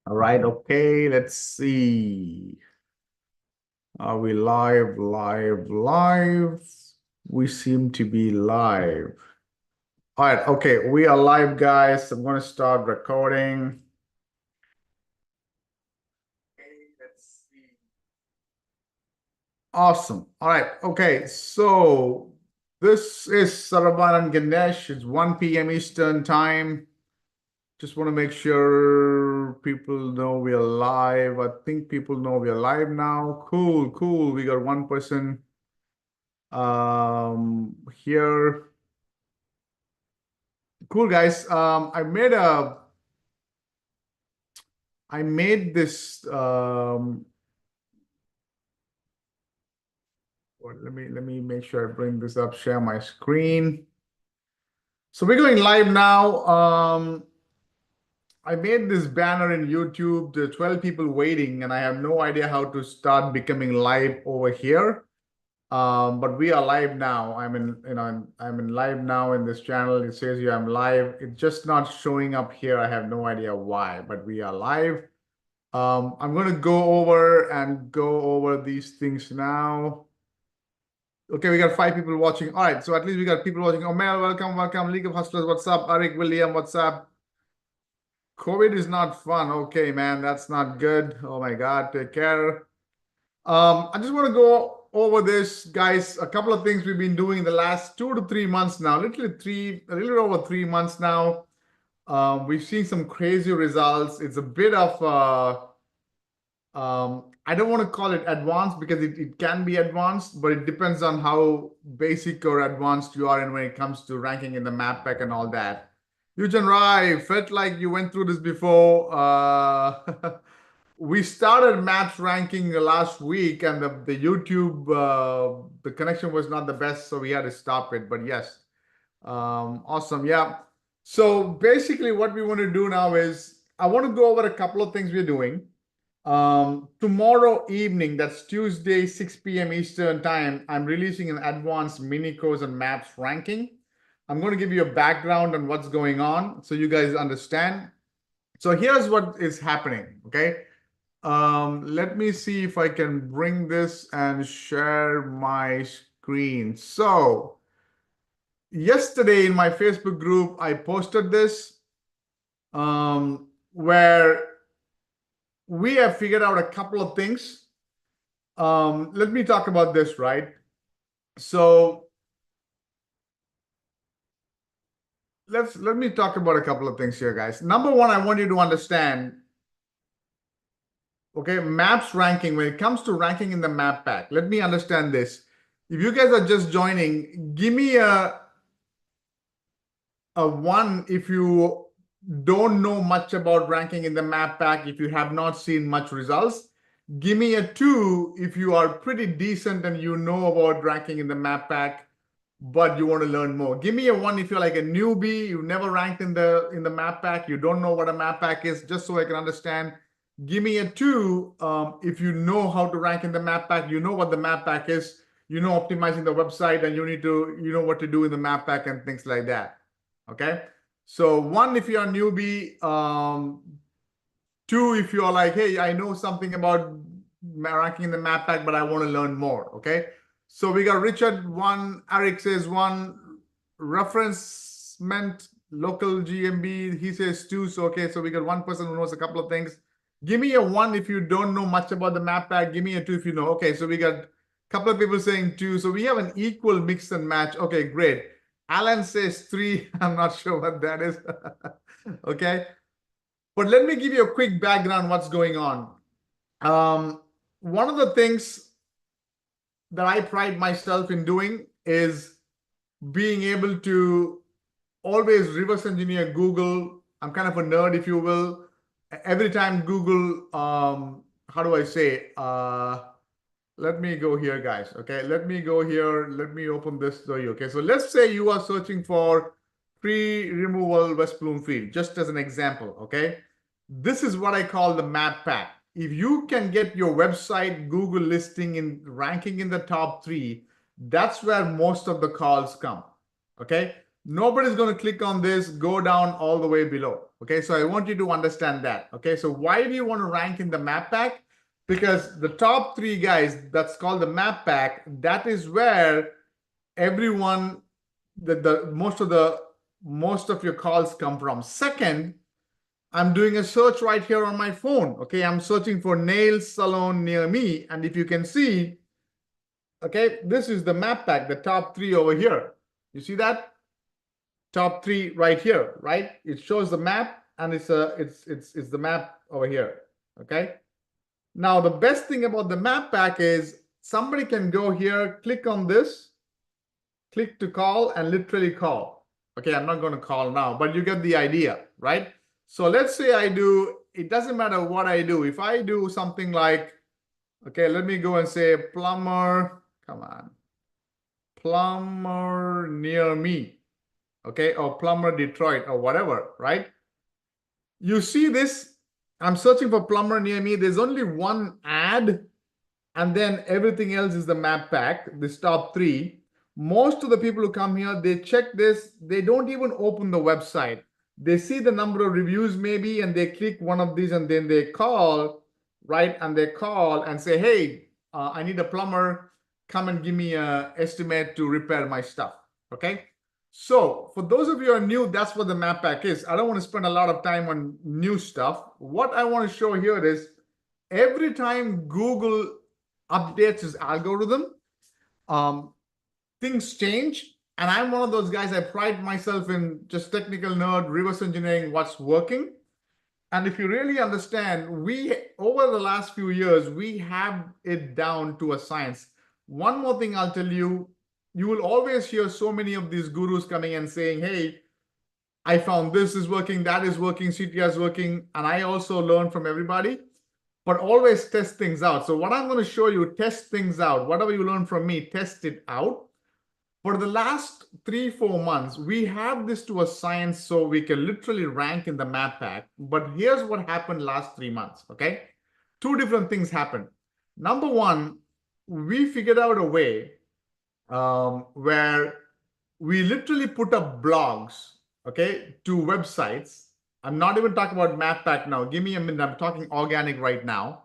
All right, okay, let's see. Are we live, live? We seem to be live. All right, okay, we are live, guys. I'm going to start recording. Okay, let's see. Awesome. All right, okay, so this is Saravanan Ganesh. It's 1 p.m. Eastern Time. Just want to make sure people know we are live. I think people know we are live now. Cool, cool. We got one person here. Cool, guys. I made this let me make sure I bring this up, share my screen. So we're going live now. I made this banner in YouTube. There are 12 people waiting, and I have no idea how to start becoming live over here. But we are live now. I'm in live now in this channel. It says you I'm live. It's just not showing up here. I have no idea why, but we are live. I'm going to go over these things now. Okay, we got 5 people watching. All right, so at least we got people watching. Oh, Mel, welcome. League of Hustlers, what's up? Eric, William, what's up? COVID is not fun. Okay, man, that's not good. Oh my God, take care. I just want to go over this, guys. A couple of things we've been doing the last 2 to 3 months now, a little over 3 months now. We've seen some crazy results. It's a bit of I don't want to call it advanced because it can be advanced, but it depends on how basic or advanced you are and when it comes to ranking in the map pack and all that. Eugen Rai, felt like you went through this before. We started maps ranking last week, and the YouTube the connection was not the best, so we had to stop it. But yes, awesome, yeah. So basically, what we want to do now is I want to go over a couple of things we're doing. Tomorrow evening, that's Tuesday, 6 p.m. Eastern Time, I'm releasing an advanced mini course on maps ranking. I'm going to give you a background on what's going on so you guys understand. So here's what is happening, okay? Let me see if I can bring this and share my screen. So yesterday in my Facebook group, I posted this where we have figured out a couple of things. Let me talk about this, right? So let me talk about a couple of things here, guys. Number one, I want you to understand, okay, maps ranking, when it comes to ranking in the map pack, let me understand this. If you guys are just joining, give me a 1 if you don't know much about ranking in the map pack, if you have not seen much results. Give me a 2 if you are pretty decent and you know about ranking in the map pack, but you want to learn more. Give me a 1 if you're like a newbie, you've never ranked in the map pack, you don't know what a map pack is, just so I can understand. Give me a 2 if you know how to rank in the map pack, you know what the map pack is, you know optimizing the website, and you know what to do in the map pack and things like that. Okay, so 1 if you're a newbie, 2 if you're like, hey, I know something about ranking in the map pack, but I want to learn more. Okay, so we got Richard 1, Eric says 1, referencement local GMB, he says 2. So okay, so we got 1 person who knows a couple of things. Give me a 1 if you don't know much about the map pack. Give me a 2 if you know. Okay, so we got a couple of people saying 2. So we have an equal mix and match. Okay, great. Alan says 3. I'm not sure what that is. Okay. But let me give you a quick background what's going on. One of the things that I pride myself in doing is being able to always reverse engineer Google. I'm kind of a nerd, if you will. Every time Google, how do I say? Let me go here, guys. Okay, let me go here. Let me open this for you. Okay, so let's say you are searching for free removal West Bloomfield, just as an example. Okay, this is what I call the map pack. If you can get your website Google listing in ranking in the top 3, that's where most of the calls come. Okay, Nobody's going to click on this, go down all the way below. Okay, so I want you to understand that. Okay, so why do you want to rank in the map pack? Because the top three guys, that's called the map pack, that is where everyone, the most of your calls come from. Second, I'm doing a search right here on my phone. Okay, I'm searching for nail salon near me, and if you can see, okay, this is the map pack, the top three over here. You see that? Top three right here, right? It shows the map, and it's the map over here. Okay. Now the best thing about the map pack is somebody can go here, click on this, click to call, and literally call. Okay, I'm not going to call now, but you get the idea, right? So let's say I do, it doesn't matter what I do. If I do something like, okay, let me go and say plumber, come on, plumber near me. Okay, or plumber Detroit or whatever, right? You see this, I'm searching for plumber near me. There's only one ad, and then everything else is the map pack, this top three. Most of the people who come here, they check this, they don't even open the website. They see the number of reviews maybe, and they click one of these, and then they call, right? And they call and say, hey, I need a plumber, come and give me an estimate to repair my stuff, okay? So for those of you who are new, that's what the map pack is. I don't want to spend a lot of time on new stuff. What I want to show here is every time Google updates its algorithm, things change. And I'm one of those guys, I pride myself in just technical nerd, reverse engineering what's working. And if you really understand, we, over the last few years, we have it down to a science. One more thing I'll tell you, you will always hear so many of these gurus coming and saying, hey, I found this is working, that is working, CTR is working. And I also learn from everybody, but always test things out. So what I'm going to show you, test things out. Whatever you learn from me, test it out. For the last 3-4 months, we have this to a science so we can literally rank in the map pack. But here's what happened last 3 months, okay? Two different things happened. Number one, we figured out a way where we literally put up blogs, okay, to websites. I'm not even talking about map pack now. Give me a minute. I'm talking organic right now.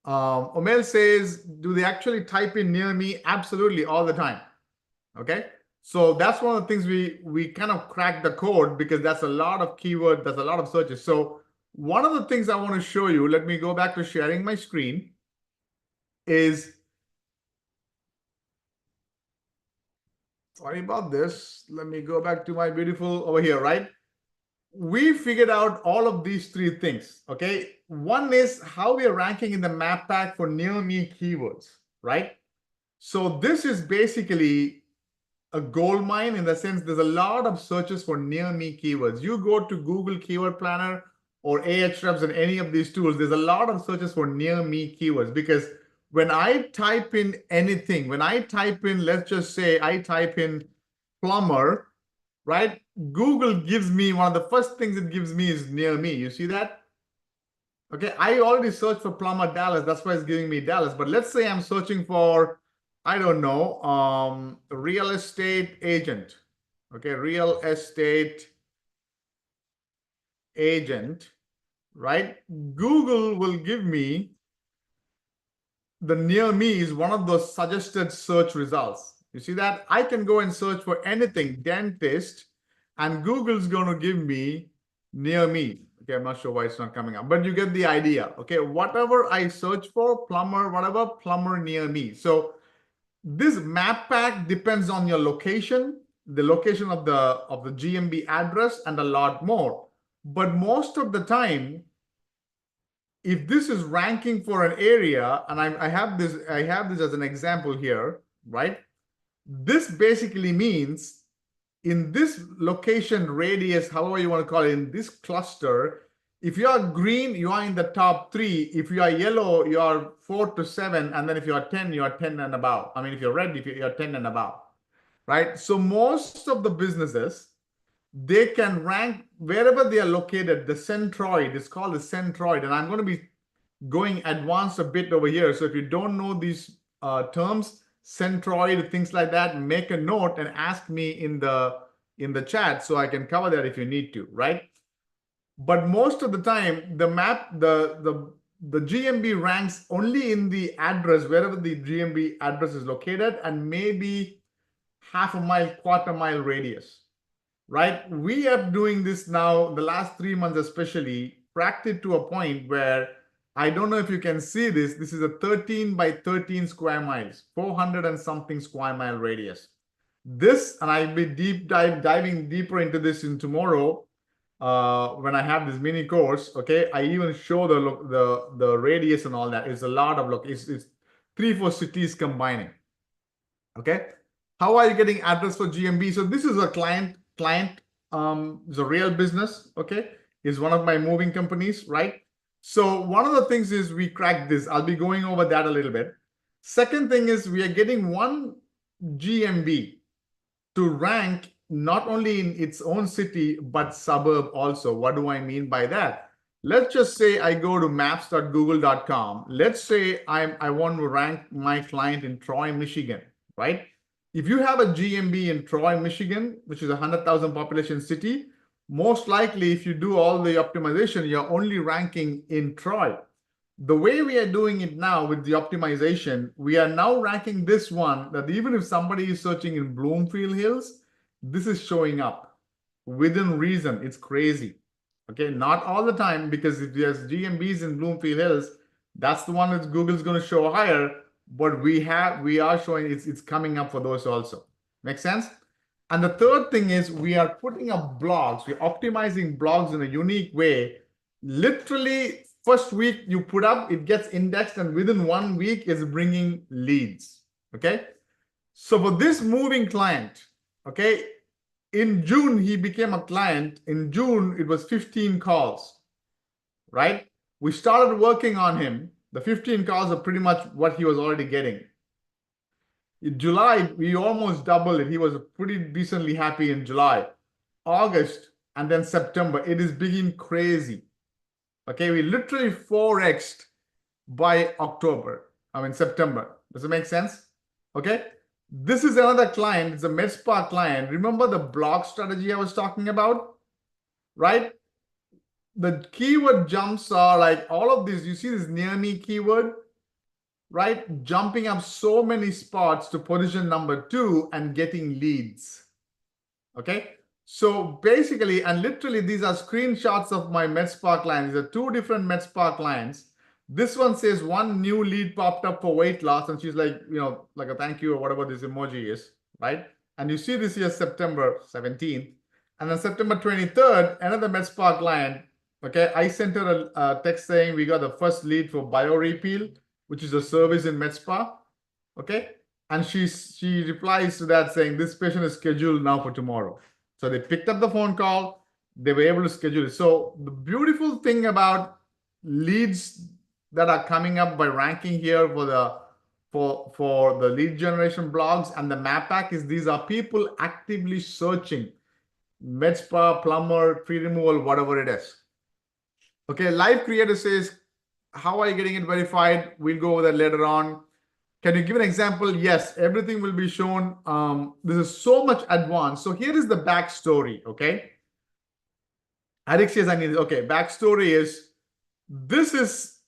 Omel says, do they actually type in near me? Absolutely, all the time. Okay, so that's one of the things we kind of crack the code, because that's a lot of keyword, there's a lot of searches. So one of the things I want to show you, let me go back to sharing my screen, is, sorry about this, let me go back to my beautiful over here, right? We figured out all of these three things, okay? One is how we are ranking in the map pack for near me keywords, right? So this is basically a gold mine, in the sense there's a lot of searches for near me keywords. You go to Google Keyword Planner or Ahrefs and any of these tools, there's a lot of searches for near me keywords, because when I type in anything, when I type in, let's just say I type in plumber, right? Google gives me, one of the first things it gives me is near me. You see that? Okay, I already searched for plumber Dallas, that's why it's giving me Dallas. But let's say I'm searching for, I don't know, real estate agent. Okay, real estate agent, right? Google will give me the near me is one of those suggested search results. You see that? I can go and search for anything, dentist, and Google's going to give me near me. Okay, I'm not sure why it's not coming up, but you get the idea. Okay, whatever I search for, plumber, whatever, plumber near me. So this map pack depends on your location, the location of the GMB address, and a lot more. But most of the time, if this is ranking for an area, and I have this as an example here, right? This basically means in this location radius, however you want to call it, in this cluster, if you are green, you are in the top 3. If you are yellow, you are 4 to 7. And then if you are 10, you are 10 and above. I mean, if you're red, you are 10 and above, right? So most of the businesses, they can rank wherever they are located. The centroid is called the centroid. And I'm going to be going advanced a bit over here. So if you don't know these terms, centroid, things like that, make a note and ask me in the in the chat so I can cover that if you need to, right? But most of the time, the GMB ranks only in the address, wherever the GMB address is located, and maybe half a mile, quarter mile radius, right? We are doing this now, the last 3 months especially, practiced to a point where, I don't know if you can see this, this is a 13 by 13 square miles, 400 and something square mile radius. This, and I'll be diving deeper into this in tomorrow, when I have this mini course, okay? I even show the radius and all that. It's a lot of it's 3-4 cities combining, okay? How are you getting address for GMB? So this is a client, it's a real business, okay? Is one of my moving companies, right? So one of the things is we cracked this. I'll be going over that a little bit. Second thing is we are getting one GMB to rank not only in its own city, but suburb also. What do I mean by that? Let's just say I go to maps.google.com. Let's say I want to rank my client in Troy, Michigan, right? If you have a GMB in Troy, Michigan, which is a 100,000 population city, most likely if you do all the optimization, you're only ranking in Troy. The way we are doing it now with the optimization, we are now ranking this one that even if somebody is searching in Bloomfield Hills, this is showing up within reason. It's crazy. Okay, not all the time, because if there's GMBs in Bloomfield Hills, that's the one that Google's going to show higher. But we are showing it's coming up for those also. Make sense? And the third thing is we are putting up blogs. We're optimizing blogs in a unique way. Literally, first week you put up, it gets indexed, and within 1 week is bringing leads. Okay. So for this moving client, okay, in June, he became a client. In June, it was 15 calls, right? We started working on him. The 15 calls are pretty much what he was already getting. In July, we almost doubled it. He was pretty decently happy in July. August, and then September, it is being crazy. Okay, we literally 4x'd by September. Does it make sense? Okay. This is another client. It's a MedSpa client. Remember the blog strategy I was talking about, right? The keyword jumps are like all of these. You see this near me keyword, right? Jumping up so many spots to position number 2 and getting leads. Okay. So basically, and literally, these are screenshots of my MedSpa clients. These are 2 different MedSpa clients. This one says 1 new lead popped up for weight loss, and she's like, like a thank you or whatever this emoji is, right? And you see this here September 17th, and then September 23rd, another MedSpa client. Okay, I sent her a text saying we got the first lead for BioRepeal, which is a service in MedSpa. Okay, and she replies to that saying this patient is scheduled now for tomorrow. So they picked up the phone call, they were able to schedule it. So the beautiful thing about leads that are coming up by ranking here for the lead generation blogs and the map pack is these are people actively searching MedSpa, plumber, tree removal, whatever it is. Okay, live creator says, how are you getting it verified? We'll go over that later on. Can you give an example? Yes, everything will be shown. This is so much advanced. So here is the backstory, okay? Eric says I need, okay, backstory is, this is,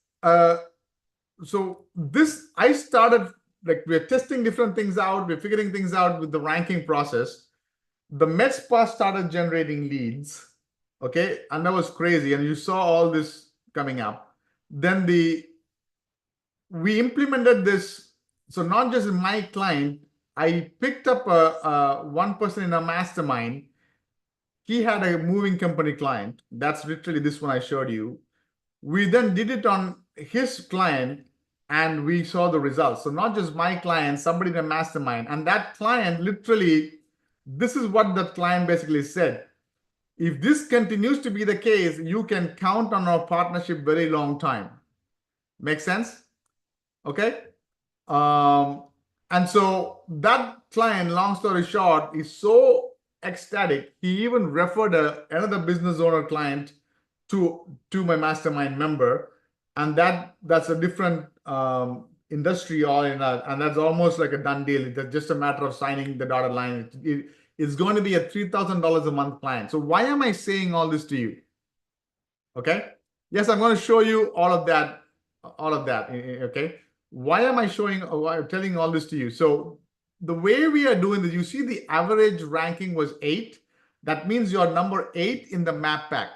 so this, I started, like we're testing different things out. We're figuring things out with the ranking process. The MedSpa started generating leads, okay? And that was crazy. And you saw all this coming up. Then we implemented this. So not just in my client, I picked up one person in a mastermind. He had a moving company client. That's literally this one I showed you. We then did it on his client and we saw the results. So not just my client, somebody in a mastermind. And that client literally, this is what that client basically said. If this continues to be the case, you can count on our partnership very long time. Make sense? Okay. And so that client, long story short, is so ecstatic. He even referred another business owner client to my mastermind member. And that's a different industry all in that, and that's almost like a done deal. It's just a matter of signing the dotted line. It's going to be a $3,000 a month client. So why am I saying all this to you? Okay. Yes, I'm going to show you all of that. Okay. Why am I telling all this to you? So the way we are doing this, you see the average ranking was 8. That means you're number 8 in the map pack.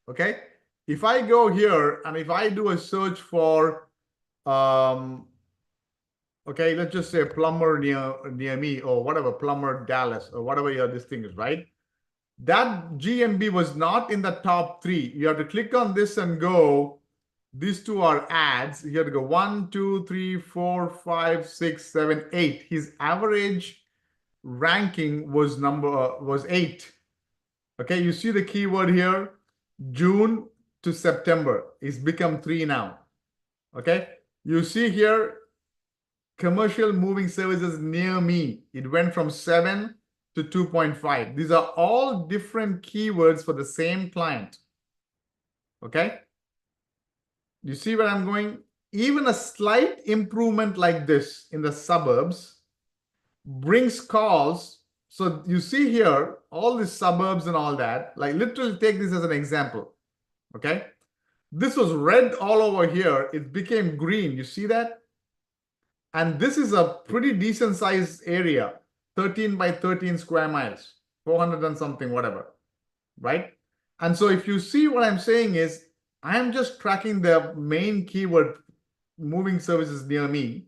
Okay. If I go here and if I do a search for, okay, let's just say plumber near me, or whatever, plumber Dallas, or whatever this thing is, right? That GMB was not in the top 3. You have to click on this and go. These two are ads. You have to go 1, 2, 3, 4, 5, 6, 7, 8. His average ranking was 8. Okay, you see the keyword here, June to September. It's become 3 now. Okay, you see here, commercial moving services near me. It went from 7 to 2.5. These are all different keywords for the same client. Okay, you see where I'm going? Even a slight improvement like this in the suburbs brings calls. So you see here, all the suburbs and all that, like literally take this as an example. Okay, this was red all over here. It became green. You see that? And this is a pretty decent sized area, 13 by 13 square miles, 400 and something, whatever, right? And so if you see what I'm saying is, I'm just tracking the main keyword, moving services near me,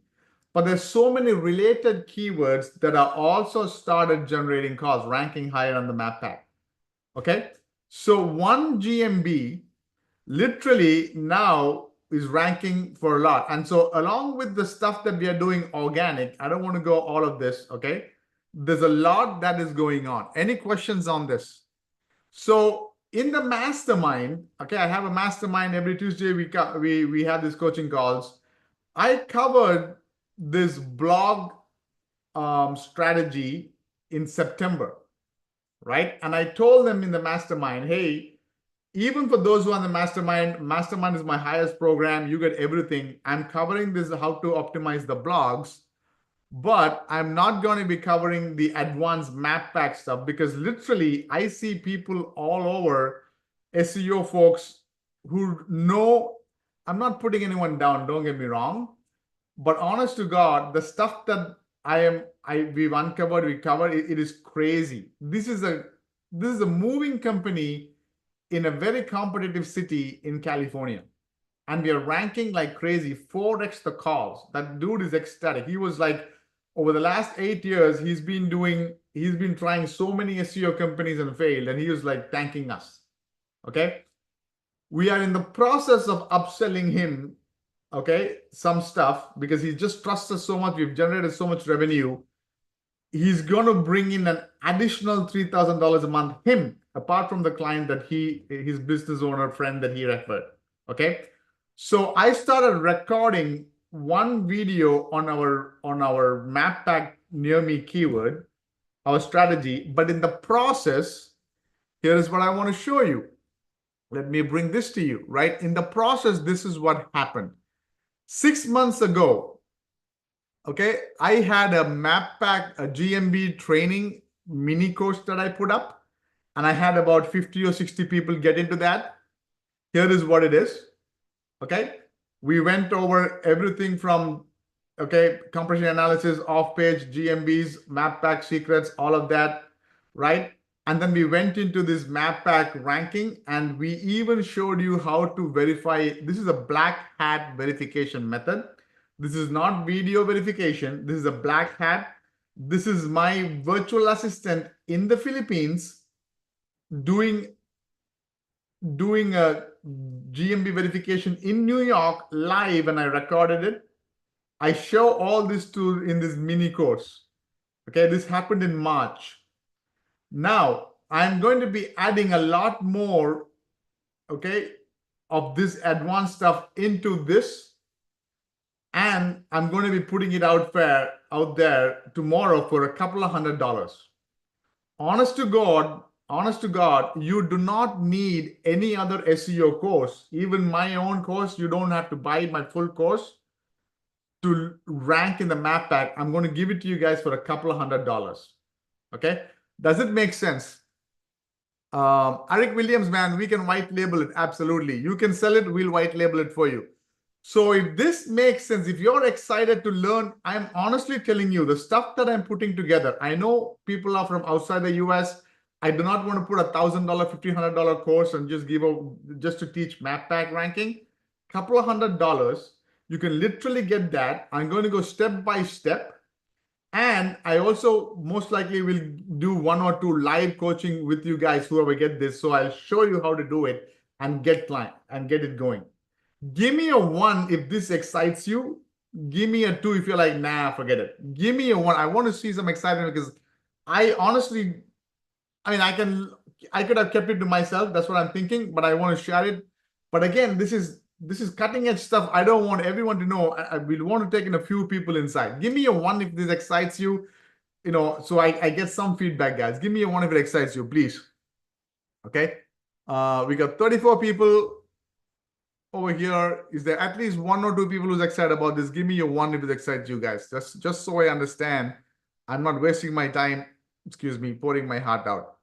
but there's so many related keywords that are also started generating calls, ranking higher on the map pack. Okay, so one GMB literally now is ranking for a lot. And so along with the stuff that we are doing organic, I don't want to go all of this, okay? There's a lot that is going on. Any questions on this? So in the mastermind, okay, I have a mastermind every Tuesday. We have these coaching calls. I covered this blog strategy in September, right? And I told them in the mastermind, hey, even for those who are in the mastermind is my highest program. You get everything. I'm covering this, how to optimize the blogs, but I'm not going to be covering the advanced map pack stuff, because literally I see people all over, SEO folks who know, I'm not putting anyone down, don't get me wrong, but honest to God, the stuff that we've uncovered, it is crazy. This is a moving company in a very competitive city in California. And we are ranking like crazy, 4x the calls. That dude is ecstatic. He was like, over the last 8 years, he's been trying so many SEO companies and failed. And he was like thanking us. Okay. We are in the process of upselling him, okay, some stuff, because he just trusts us so much. We've generated so much revenue. He's going to bring in an additional $3,000 a month, apart from the client that his business owner friend that he referred. Okay. So I started recording one video on our map pack near me keyword, our strategy. But in the process, here is what I want to show you. Let me bring this to you, right? In the process, this is what happened. 6 months ago, okay, I had a map pack, a GMB training mini course that I put up, and I had about 50 or 60 people get into that. Here is what it is. Okay, we went over everything from, okay, compression analysis, off-page, GMBs, map pack secrets, all of that, right? And then we went into this map pack ranking, and we even showed you how to verify. This is a black hat verification method. This is not video verification. This is a black hat. This is my virtual assistant in the Philippines doing a GMB verification in New York live, and I recorded it. I show all this in this mini course. Okay, this happened in March. Now I'm going to be adding a lot more, okay, of this advanced stuff into this, and I'm going to be putting it out there tomorrow for a couple of $100. Honest to God, you do not need any other SEO course. Even my own course, you don't have to buy my full course to rank in the map pack, I'm going to give it to you guys for a couple of $100. Okay. Does it make sense? Eric Williams, man, we can white label it. Absolutely. You can sell it. We'll white label it for you. So if this makes sense, if you're excited to learn, I'm honestly telling you the stuff that I'm putting together. I know people are from outside the US. I do not want to put $1,000, $1,500 course and just just to teach map pack ranking. Couple of $100. You can literally get that. I'm going to go step by step. And I also most likely will do 1 or 2 live coaching with you guys, whoever get this. So I'll show you how to do it and get client and get it going. Give me a 1 if this excites you. Give me a 2 if you're like, nah, forget it. Give me a 1. I want to see some excitement because I honestly, I could have kept it to myself. That's what I'm thinking, but I want to share it. But again, this is cutting edge stuff. I don't want everyone to know. I will want to take in a few people inside. Give me a 1 if this excites you, so I get some feedback, guys. Give me a 1 if it excites you, please. Okay. We got 34 people over here. Is there at least 1 or 2 people who's excited about this? Give me a 1 if it excites you guys. Just so I understand. I'm not wasting my time, pouring my heart out.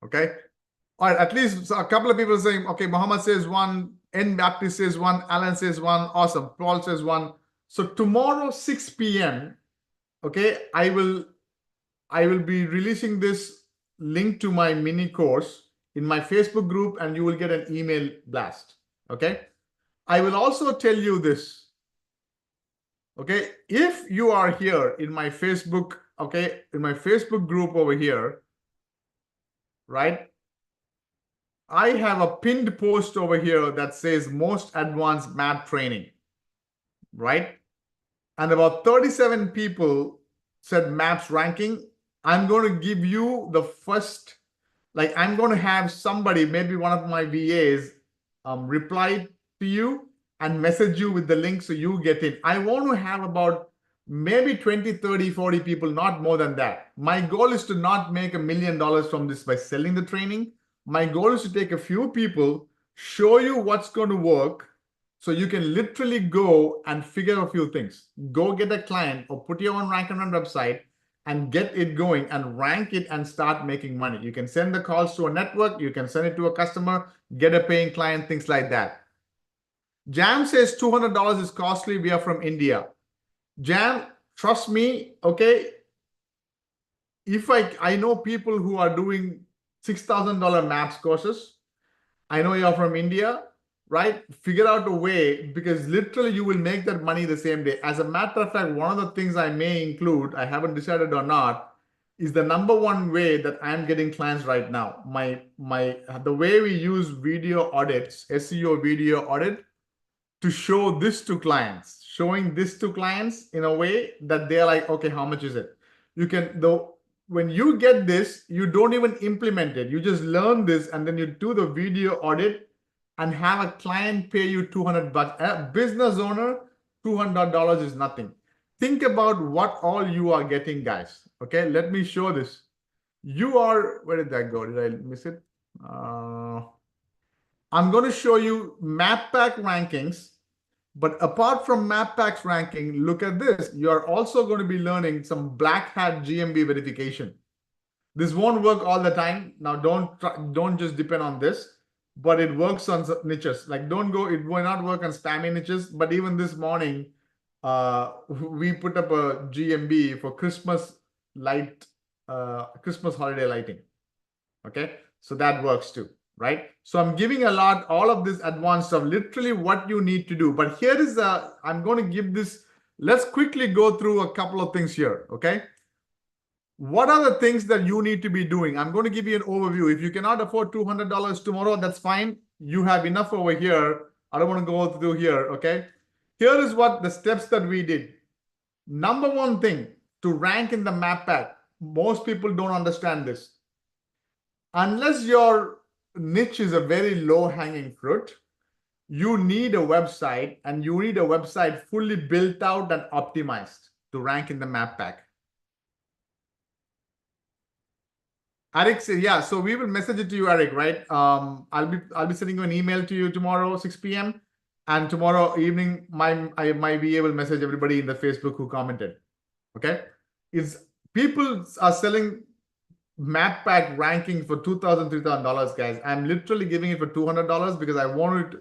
Okay. All right, at least a couple of people saying, okay, Muhammad says 1, N Baptist says 1, Alan says 1, awesome. Paul says 1. So tomorrow, 6 p.m., okay, I will be releasing this link to my mini course in my Facebook group, and you will get an email blast. Okay. I will also tell you this. Okay. If you are here in my Facebook, okay, in my Facebook group over here, right? I have a pinned post over here that says most advanced map training, right? And about 37 people said maps ranking. I'm going to give you the first, I'm going to have somebody, maybe one of my VAs, reply to you and message you with the link so you get it. I want to have about maybe 20, 30, 40 people, not more than that. My goal is to not make $1 million from this by selling the training. My goal is to take a few people, show you what's going to work, so you can literally go and figure a few things. Go get a client or put your own rank on a website and get it going and rank it and start making money. You can send the calls to a network. You can send it to a customer, get a paying client, things like that. Jam says $200 is costly. We are from India. Jam, trust me, okay? If I know people who are doing $6,000 maps courses. I know you're from India, right? Figure out a way, because literally you will make that money the same day. As a matter of fact, one of the things I may include, I haven't decided or not, is the #1 way that I'm getting clients right now. The way we use video audits, SEO video audit, to show this to clients, showing this to clients in a way that they're like, okay, how much is it? You can, though, when you get this, you don't even implement it. You just learn this and then you do the video audit and have a client pay you $200. A business owner, $200 is nothing. Think about what all you are getting, guys. Okay, let me show this. You are, where did that go? Did I miss it? I'm going to show you map pack rankings. But apart from map packs ranking, look at this. You are also going to be learning some black hat GMB verification. This won't work all the time. Now, don't just depend on this, but it works on niches. It will not work on spammy niches. But even this morning, we put up a GMB for Christmas holiday lighting. Okay, so that works too. Right? So I'm giving all of this advanced stuff, literally what you need to do. But here is I'm going to give this, let's quickly go through a couple of things here, okay? What are the things that you need to be doing? I'm going to give you an overview. If you cannot afford $200 tomorrow, that's fine. You have enough over here. I don't want to go through here, okay? Here is what the steps that we did. #1 thing, to rank in the map pack. Most people don't understand this. Unless your niche is a very low-hanging fruit, you need a website, and you need a website fully built out and optimized to rank in the map pack. Eric says, yeah, so we will message it to you, Eric, right? I'll be sending you an email to you tomorrow, 6 p.m. And tomorrow evening, my VA will message everybody in the Facebook who commented. Okay, people are selling map pack ranking for $2,000, $3,000, guys. I'm literally giving it for $200 because I wanted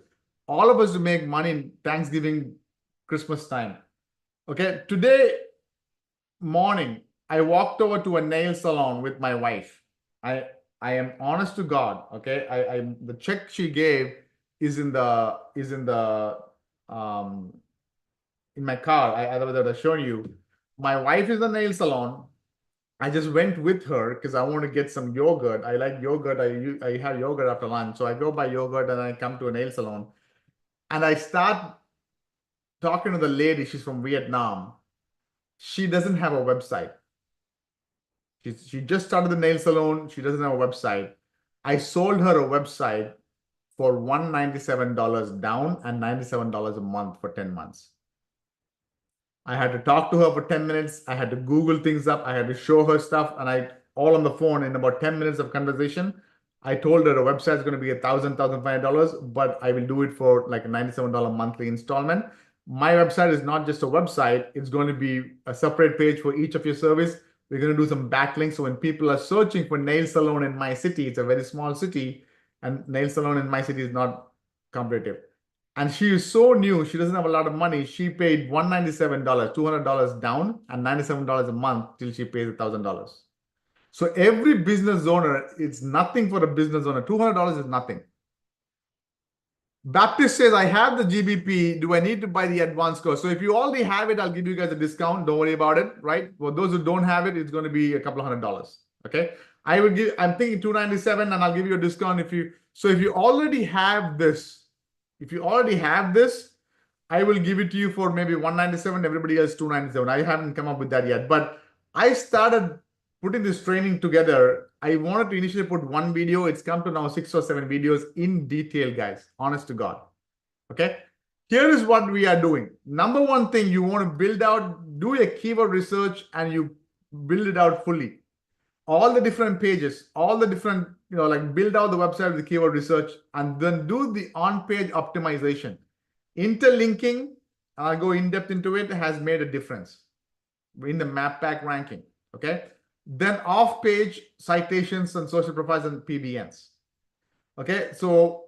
all of us to make money in Thanksgiving, Christmas time. Okay, today morning, I walked over to a nail salon with my wife. I am honest to God. Okay, the check she gave is in the in my car. I've shown you. My wife is a nail salon. I just went with her because I want to get some yogurt. I like yogurt. I have yogurt after lunch. So I go buy yogurt and I come to a nail salon. And I start talking to the lady. She's from Vietnam. She doesn't have a website. She just started the nail salon. She doesn't have a website. I sold her a website for $197 down and $97 a month for 10 months. I had to talk to her for 10 minutes. I had to Google things up. I had to show her stuff. And all on the phone in about 10 minutes of conversation, I told her a website is going to be $1,000, $1,500, but I will do it for like a $97 monthly installment. My website is not just a website. It's going to be a separate page for each of your service. We're going to do some backlinks. So when people are searching for nail salon in my city, it's a very small city, and nail salon in my city is not competitive. And she is so new, she doesn't have a lot of money. She paid $197, $200 down, and $97 a month till she pays $1,000. So every business owner, it's nothing for a business owner. $200 is nothing. Baptist says, I have the GBP. Do I need to buy the advanced course? So if you already have it, I'll give you guys a discount. Don't worry about it, right? For those who don't have it, it's going to be a couple of $100. Okay. I'm thinking $297, and I'll give you a discount if you already have this. If you already have this, I will give it to you for maybe $197. Everybody else $297. I haven't come up with that yet, but I started putting this training together. I wanted to initially put one video. It's come to now 6 or 7 videos in detail, guys. Honest to God. Okay. Here is what we are doing. Number one thing, you want to do a keyword research, and you build it out fully. All the different pages, all the different, like build out the website with the keyword research, and then do the on-page optimization. Interlinking, I'll go in depth into it, has made a difference in the map pack ranking. Okay. Then off-page citations and social profiles and PBNs. Okay. So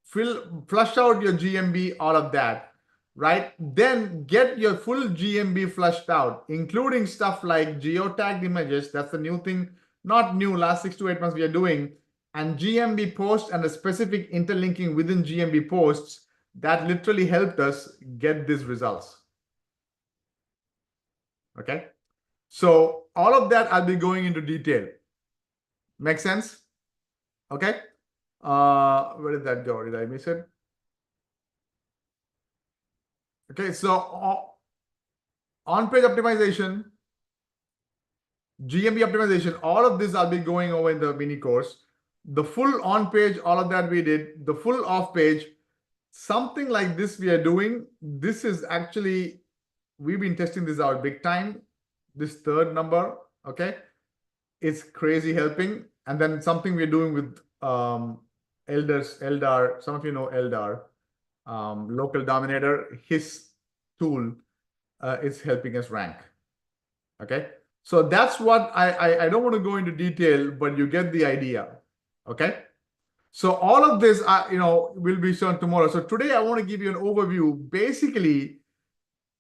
flush out your GMB, all of that, right? Then get your full GMB flushed out, including stuff like geotagged images. That's the new thing. Not new, last 6 to 8 months we are doing, and GMB posts and a specific interlinking within GMB posts that literally helped us get these results. Okay. So all of that I'll be going into detail. Make sense? Okay. Where did that go? Did I miss it? Okay. So on-page optimization, GMB optimization, all of this I'll be going over in the mini course. The full on-page, all of that we did. The full off-page, something like this we are doing. This is actually, we've been testing this out big time. This third number, okay? It's crazy helping. And then something we're doing with 𝐷𝐿, some of you know 𝐷𝐿, local dominator. His tool is helping us rank, okay? So that's what I don't want to go into detail, but you get the idea. Okay. So all of this, will be shown tomorrow. So today I want to give you an overview. Basically,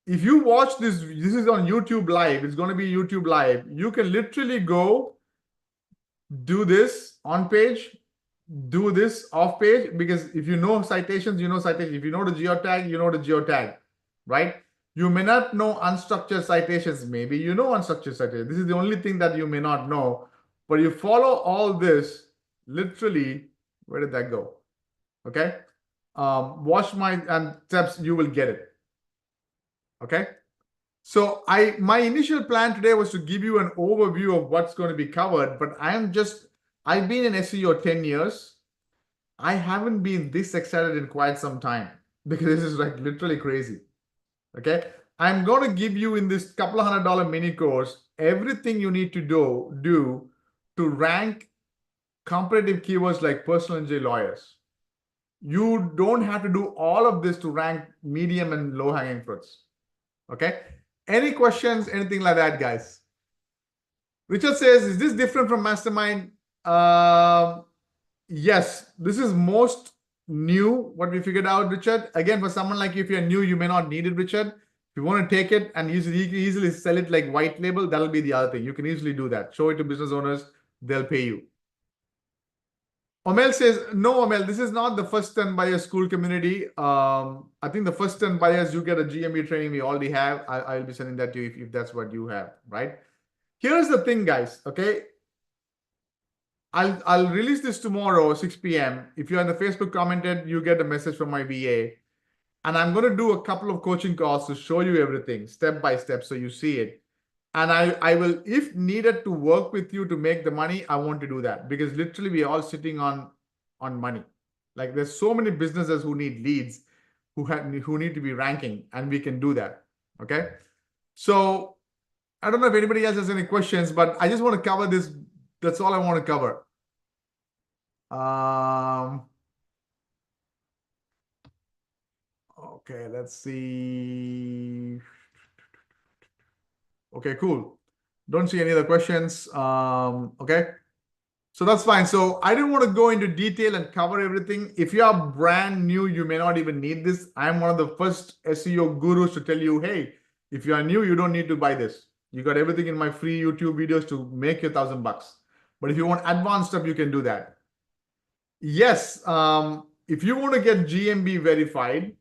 if you watch this is on YouTube Live. It's going to be YouTube Live. You can literally go do this on page, do this off page, because if you know citations, you know citations. If you know the geotag, you know the geotag, right? You may not know unstructured citations. Maybe you know unstructured citations. This is the only thing that you may not know. But you follow all this, literally, where did that go? Okay. Watch my steps, you will get it. Okay. So my initial plan today was to give you an overview of what's going to be covered, but I've been in SEO 10 years. I haven't been this excited in quite some time, because this is like literally crazy. Okay, I'm going to give you in this couple of $100 mini course everything you need to do to rank competitive keywords like personal injury lawyers. You don't have to do all of this to rank medium and low hanging fruits. Okay. Any questions, anything like that, guys? Richard says, is this different from mastermind? Yes, this is most new, what we figured out, Richard. Again, for someone like you, if you're new, you may not need it, Richard. If you want to take it and you can easily sell it like white label, that'll be the other thing. You can easily do that. Show it to business owners, they'll pay you. Omel says, no, Omel, this is not the first 10 buyer school community. I think the first 10 buyers, you get a GMB training we already have. I'll be sending that to you if that's what you have, right? Here's the thing, guys, okay? I'll release this tomorrow, 6 p.m. If you're in the Facebook commented, you get a message from my VA. And I'm going to do a couple of coaching calls to show you everything step by step so you see it. And I will, if needed to work with you to make the money, I want to do that because literally we're all sitting on money. Like there's so many businesses who need leads, who need to be ranking, and we can do that. Okay. So I don't know if anybody else has any questions, but I just want to cover this. That's all I want to cover. Okay, let's see. Okay, cool. Don't see any other questions. Okay. So that's fine. So I didn't want to go into detail and cover everything. If you are brand new, you may not even need this. I'm one of the first SEO gurus to tell you, hey, if you are new, you don't need to buy this. You got everything in my free YouTube videos to make you $1,000 bucks. But if you want advanced stuff, you can do that. Yes. If you want to get GMB verified,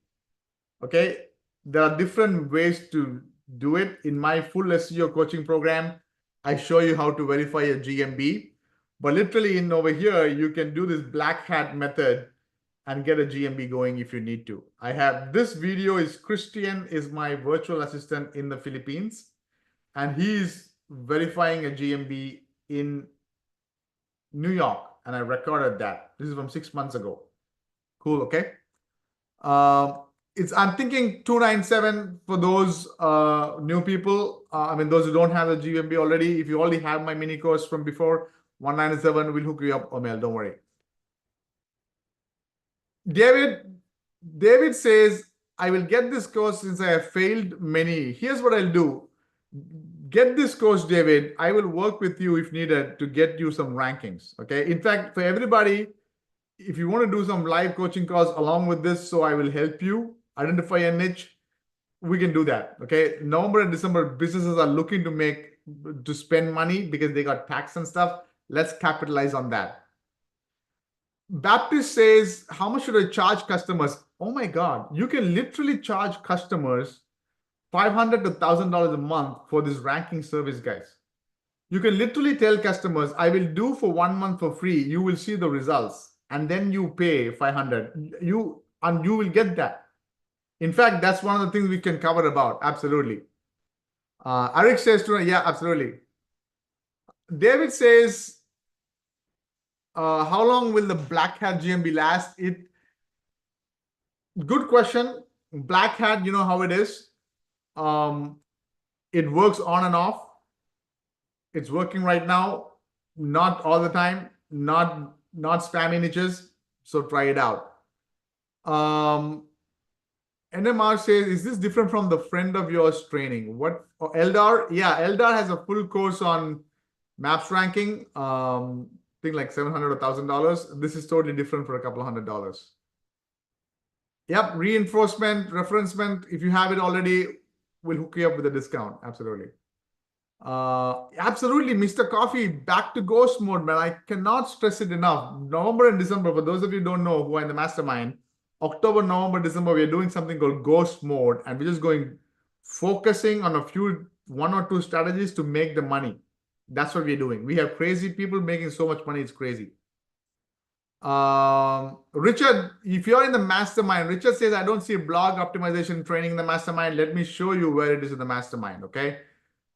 okay, there are different ways to do it. In my full SEO coaching program, I show you how to verify a GMB. But literally in over here, you can do this black hat method and get a GMB going if you need to. I have this video is Christian is my virtual assistant in the Philippines, and he's verifying a GMB in New York, and I recorded that. This is from 6 months ago. Cool, okay? I'm thinking 297 for those new people. I mean, those who don't have the GMB already. If you already have my mini course from before, 197 will hook you up, Omel. Don't worry. David says, I will get this course since I have failed many. Here's what I'll do. Get this course, David. I will work with you if needed to get you some rankings. Okay. In fact, for everybody, if you want to do some live coaching calls along with this, so I will help you identify a niche, we can do that. Okay. November and December, businesses are looking to spend money because they got tax and stuff. Let's capitalize on that. Baptist says, how much should I charge customers? Oh my God, you can literally charge customers $500 to $1,000 a month for this ranking service, guys. You can literally tell customers, I will do for 1 month for free. You will see the results. And then you pay 500. You will get that. In fact, that's one of the things we can cover about. Absolutely. Eric says, yeah, absolutely. David says, how long will the black hat GMB last? Good question. Black hat, you know how it is. It works on and off. It's working right now, not all the time, not spammy niches. So try it out. NMR says, is this different from the friend of yours training? What? Oh, Eldar? Yeah, Eldar has a full course on maps ranking. I think like $700 or $1,000. This is totally different for a couple of $100. Yep, reinforcement, referencement. If you have it already, we'll hook you up with a discount. Absolutely. Absolutely, Mr. Coffee, back to ghost mode, man. I cannot stress it enough. November and December, for those of you who don't know who are in the mastermind, October, November, December, we're doing something called ghost mode, and we're just focusing on one or two strategies to make the money. That's what we're doing. We have crazy people making so much money. It's crazy. Richard, if you're in the mastermind, Richard says, I don't see blog optimization training in the mastermind. Let me show you where it is in the mastermind. Okay.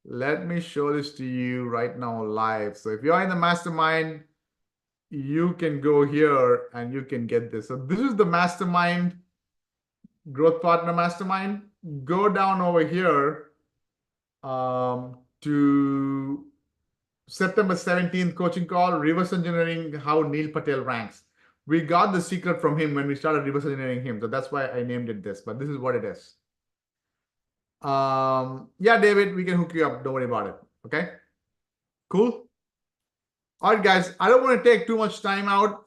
Let me show this to you right now live. So if you're in the mastermind, you can go here and you can get this. So this is the mastermind, growth partner mastermind. Go down over here to September 17th coaching call, reverse engineering how Neil Patel ranks. we got the secret from him when we started reverse engineering him. So that's why I named it this, but this is what it is. Yeah, David, we can hook you up. Don't worry about it. Okay, cool. All right, guys, I don't want to take too much time out.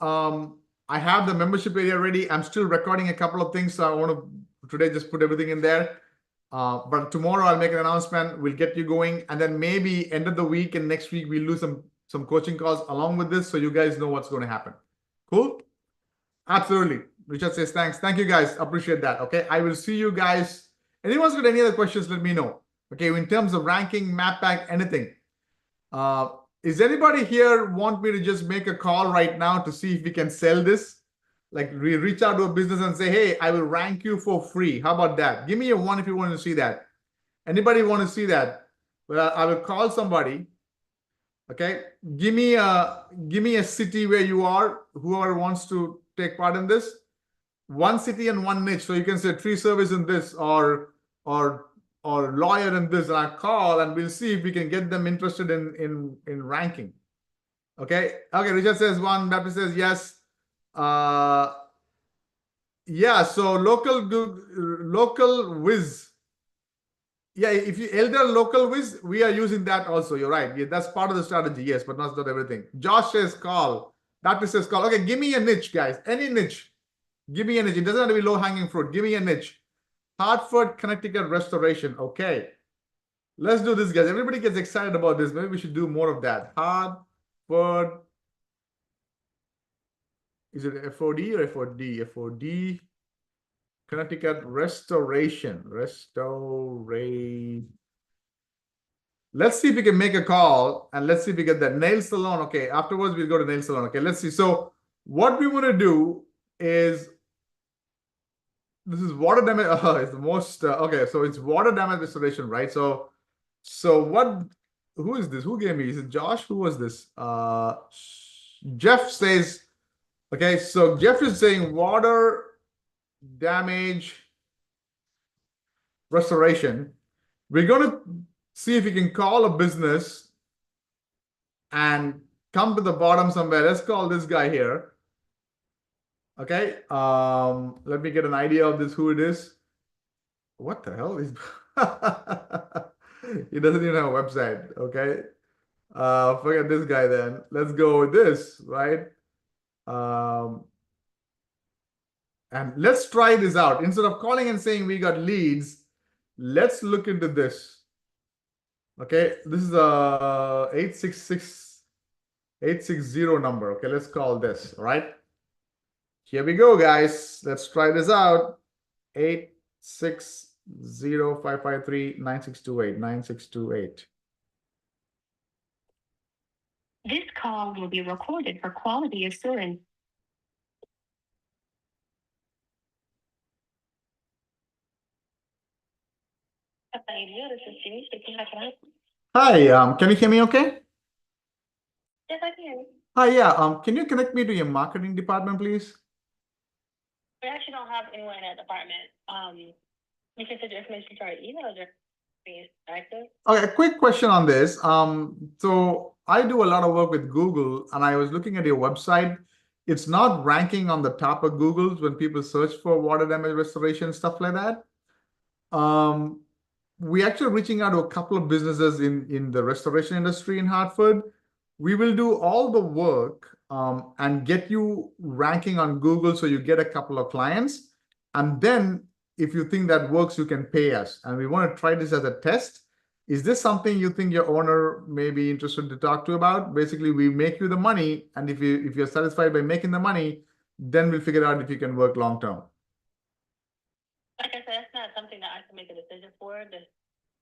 I have the membership area ready. I'm still recording a couple of things, so I want to today just put everything in there. But tomorrow I'll make an announcement. We'll get you going, and then maybe end of the week and next week we'll do some coaching calls along with this, so you guys know what's going to happen. Cool? Absolutely. Richard says thanks. Thank you, guys. Appreciate that. Okay, I will see you guys. Anyone's got any other questions? Let me know. Okay, in terms of ranking, map pack, anything. Is anybody here want me to just make a call right now to see if we can sell this? Like we reach out to a business and say, hey, I will rank you for free. How about that? Give me a 1 if you want to see that. Anybody want to see that? Well, I will call somebody. Okay, give me a city where you are. Whoever wants to take part in this, 1 city and 1 niche. So you can say tree service in this or lawyer in this, and I call and we'll see if we can get them interested in ranking. Okay. Richard says 1. Baptist says yes. Yeah. So LocalWhiz. Yeah, if you elder LocalWhiz, we are using that also. You're right. Yeah, that's part of the strategy. Yes, but not everything. Josh says call. Baptist says call. Okay, give me a niche, guys. Any niche. Give me a niche. It doesn't have to be low-hanging fruit. Give me a niche. Hartford, Connecticut restoration. Okay. Let's do this, guys. Everybody gets excited about this. Maybe we should do more of that. Hartford. Is it FOD or FOD? FOD. Connecticut restoration. Let's see if we can make a call and let's see if we get that. Nail salon. Okay. Afterwards, we'll go to nail salon. Okay. Let's see. So what we want to do is, this is water damage. It's the most okay. So it's water damage restoration, right? So what? Who is this? Who gave me? Is it Josh? Who was this? Jeff says. Okay, so Jeff is saying water damage restoration. We're going to see if we can call a business and come to the bottom somewhere. Let's call this guy here. Okay, let me get an idea of this, who it is. What the hell is he doesn't even have a website. Okay, forget this guy then. Let's go with this, right? And let's try this out. Instead of calling and saying we got leads, let's look into this. Okay, this is a 860 number. Okay, let's call this. All right. Here we go, guys. Let's try this out. 860-553-9628. This call will be recorded for quality assurance. Hi, can you hear me okay? Yes, I can. Hi, yeah. Can you connect me to your marketing department, please? We actually don't have anyone in that department. You can send your information to our email address. Active. Okay, a quick question on this. So I do a lot of work with Google, and I was looking at your website. It's not ranking on the top of Google's when people search for water damage restoration, stuff like that. We actually reaching out to a couple of businesses in the restoration industry in Hartford. We will do all the work and get you ranking on Google so you get a couple of clients. And then if you think that works, you can pay us. And we want to try this as a test. Is this something you think your owner may be interested to talk to about? Basically, we make you the money. And if you're satisfied by making the money, then we'll figure out if you can work long term. Like I said, that's not something that I can make a decision for. There's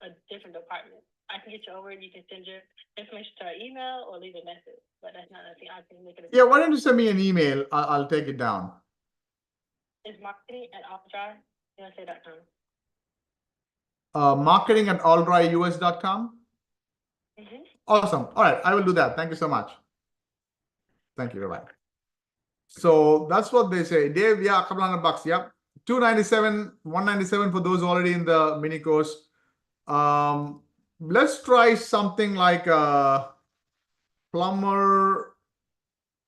a different department. I can get you over and you can send your information to our email or leave a message, but that's not something I can make a decision. Yeah, why don't you send me an email? I'll take it down. It's marketing@alldry.com. Marketing@alldryus.com. Mm-hmm. Awesome. All right, I will do that. Thank you so much. Thank you. Bye-bye. So that's what they say. Dave, yeah, a couple $100. Yep. $297, $197 for those already in the mini course. Let's try something like a plumber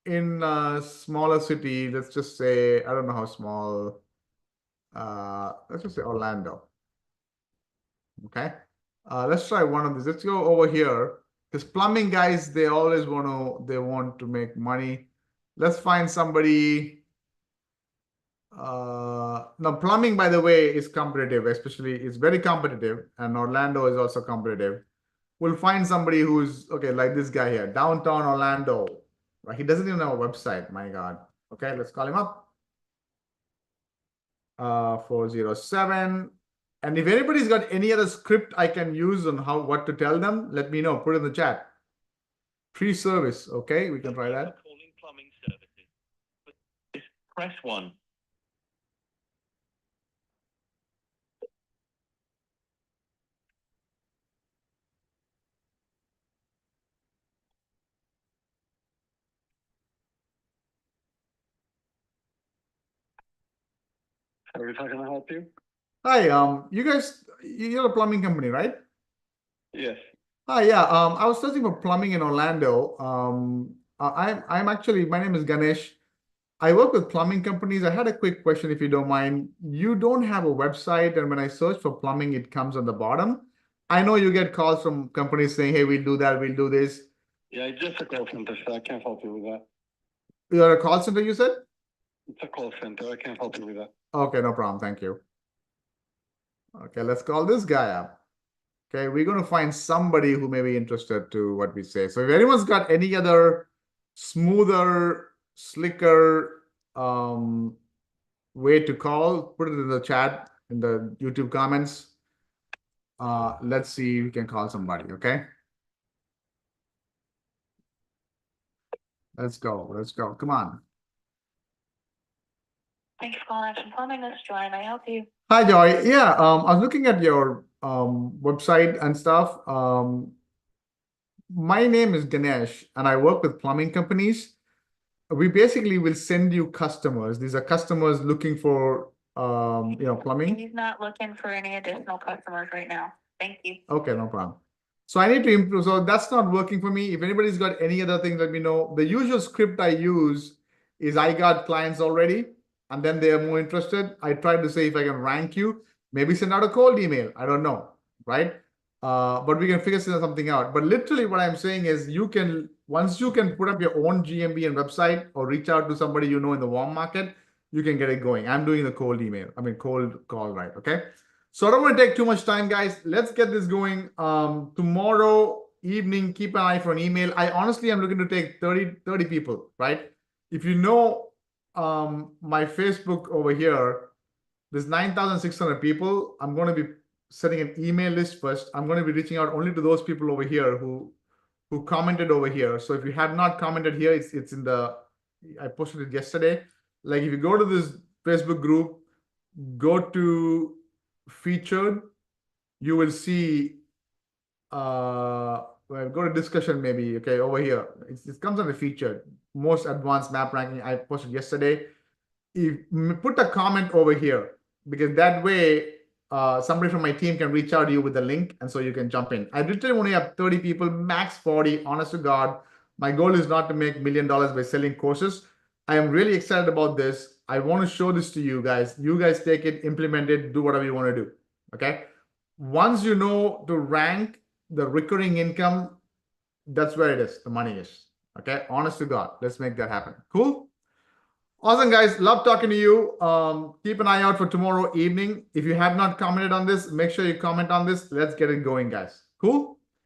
in a smaller city, let's just say, I don't know how small, let's just say Orlando. Okay. Let's try one of these. Let's go over here. Because plumbing guys, they always want to make money. Let's find somebody. Now plumbing, by the way, is competitive, especially it's very competitive, and Orlando is also competitive. We'll find somebody who's okay, like this guy here, downtown Orlando. Right? He doesn't even have a website. My God. Okay, let's call him up. 407. And if anybody's got any other script I can use on what to tell them, let me know. Put it in the chat. Free service. Okay, we can try that. Calling plumbing services. Press 1. Sorry, how can I help you? Hi, you guys, you're a plumbing company, right? Yes. Hi, yeah. I was searching for plumbing in Orlando. I'm actually, my name is Ganesh. I work with plumbing companies. I had a quick question, if you don't mind. You don't have a website, and when I search for plumbing, it comes on the bottom. I know you get calls from companies saying, hey, we'll do that, we'll do this. Yeah, it's just a call center, so I can't help you with that. You're a call center, you said? It's a call center. I can't help you with that. Okay, no problem. Thank you. Okay, let's call this guy up. Okay, we're going to find somebody who may be interested to what we say. So if anyone's got any other smoother, slicker way to call, put it in the chat, in the YouTube comments. Let's see if we can call somebody, okay? Let's go. Let's go. Come on. Thanks for calling Action Plumbing. This is Joy. May I help you? Hi, Joy. Yeah, I was looking at your website and stuff. My name is Ganesh, and I work with plumbing companies. We basically will send you customers. These are customers looking for, plumbing. He's not looking for any additional customers right now. Thank you. Okay, no problem. So I need to improve. So that's not working for me. If anybody's got any other things, let me know. The usual script I use is I got clients already, and then they are more interested. I try to say if I can rank you, maybe send out a cold email. I don't know, right? But we can figure something out. But literally what I'm saying is once you can put up your own GMB and website or reach out to somebody you know in the warm market, you can get it going. I'm doing the cold call, right? Okay. So I don't want to take too much time, guys. Let's get this going. Tomorrow evening, keep an eye for an email. I honestly am looking to take 30 people, right? If you know my Facebook over here, there's 9,600 people. I'm going to be setting an email list first. I'm going to be reaching out only to those people over here who commented over here. So if you have not commented here, it's in the, I posted it yesterday. Like if you go to this Facebook group, go to featured, you will see, well, go to discussion maybe, okay, over here. It comes under featured, most advanced map ranking. I posted yesterday. Put a comment over here, because that way somebody from my team can reach out to you with the link, and so you can jump in. I literally only have 30 people, max 40, honest to God. My goal is not to make $1 million by selling courses. I am really excited about this. I want to show this to you guys. You guys take it, implement it, do whatever you want to do, okay? Once you know to rank the recurring income, that's where it is, the money is, okay? Honest to God, let's make that happen. Cool? Awesome, guys. Love talking to you. Keep an eye out for tomorrow evening. If you have not commented on this, make sure you comment on this. Let's get it going, guys. Cool?